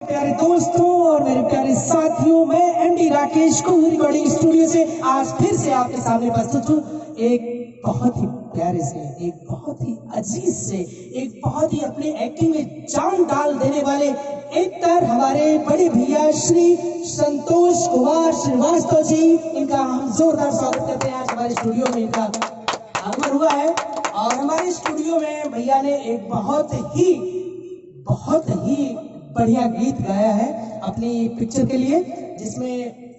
प्यारे दोस्तों और मेरे प्यारे साथियों, मैं एमडी राकेश को रिकॉर्डिंग स्टूडियो से आज फिर से आपके सामने प्रस्तुत हूँ। एक बहुत ही प्यारे से, एक बहुत ही अजीज से, एक बहुत ही अपने एक्टिंग में जान डाल देने वाले एक्टर हमारे बड़े भैया श्री संतोष कुमार श्रीवास्तव जी। इनका हम जोरदार स्वागत करते हैं। आज हमारे स्टूडियो में इनका आगमन हुआ है और हमारे स्टूडियो में भैया ने एक बहुत ही बढ़िया गीत गाया है अपनी पिक्चर के लिए, जिसमें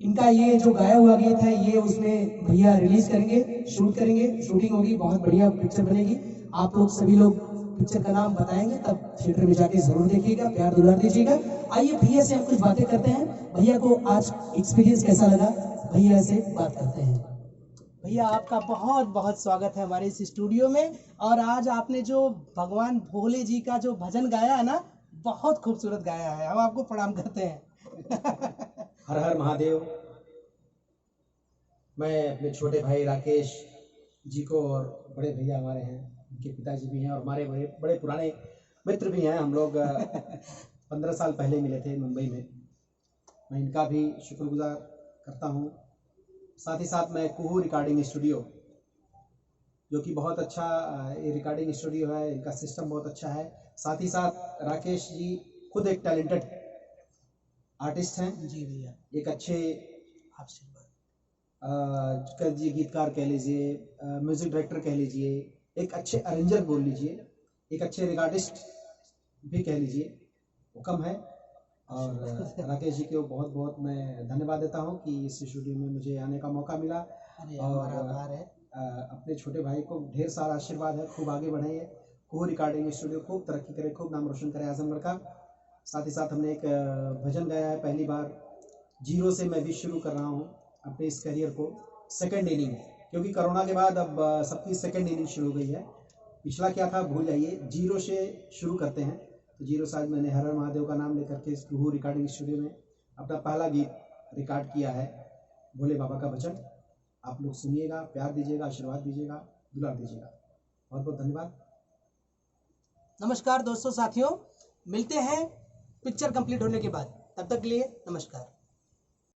इनका ये जो गाया हुआ गीत है ये उसमें भैया रिलीज करेंगे, शूट करेंगे, शूटिंग होगी, बहुत बढ़िया पिक्चर बनेगी। आप लोग सभी लोग पिक्चर का नाम बताएंगे तब थिएटर में जाके जरूर देखिएगा, प्यार दुलार दीजिएगा। आइए भैया से हम कुछ बातें करते हैं। भैया को आज एक्सपीरियंस कैसा लगा, भैया से बात करते हैं। भैया आपका बहुत बहुत स्वागत है हमारे इस स्टूडियो में। और आज आपने जो भगवान भोले जी का जो भजन गाया है ना, बहुत खूबसूरत गाया है, हम आपको प्रणाम करते हैं। हर हर महादेव। मैं अपने छोटे भाई राकेश जी को, और बड़े भैया हमारे हैं, उनके पिताजी भी हैं और हमारे बड़े पुराने मित्र भी हैं। हम लोग 15 साल पहले मिले थे मुंबई में। मैं इनका भी शुक्रगुजार करता हूँ। साथ ही साथ मैं कुहू रिकॉर्डिंग स्टूडियो, जो कि बहुत अच्छा ये रिकॉर्डिंग स्टूडियो है, इनका सिस्टम बहुत अच्छा है। साथ ही साथ राकेश जी खुद एक टैलेंटेड आर्टिस्ट हैं जी भैया, एक अच्छे आपसे जी गीतकार कह लीजिए, म्यूजिक डायरेक्टर कह लीजिए, एक अच्छे अरेंजर बोल लीजिए, एक अच्छे रिकॉर्डिस्ट भी कह लीजिए, वो कम है। और राकेश जी को बहुत बहुत मैं धन्यवाद देता हूँ कि इस स्टूडियो में मुझे आने का मौका मिला। और अपने छोटे भाई को ढेर सारा आशीर्वाद है, खूब आगे बढ़े, कुहू रिकॉर्डिंग स्टूडियो खूब तरक्की करे, खूब नाम रोशन करे आजमगढ़ का। साथ ही साथ हमने एक भजन गाया है, पहली बार जीरो से मैं भी शुरू कर रहा हूँ अपने इस करियर को, सेकंड इनिंग, क्योंकि कोरोना के बाद अब सबकी सेकंड इनिंग शुरू हो गई है। पिछला क्या था भूल जाइए, जीरो से शुरू करते हैं। तो जीरो से आज मैंने हर हर महादेव का नाम लेकर के कुहू रिकॉर्डिंग स्टूडियो में अपना पहला गीत रिकॉर्ड किया है, भोले बाबा का भजन। आप लोग सुनिएगा, प्यार दीजिएगा, आशीर्वाद दीजिएगा, दुलार दीजिएगा। बहुत बहुत धन्यवाद। नमस्कार दोस्तों, साथियों, मिलते हैं पिक्चर कंप्लीट होने के बाद। तब तक के लिए नमस्कार।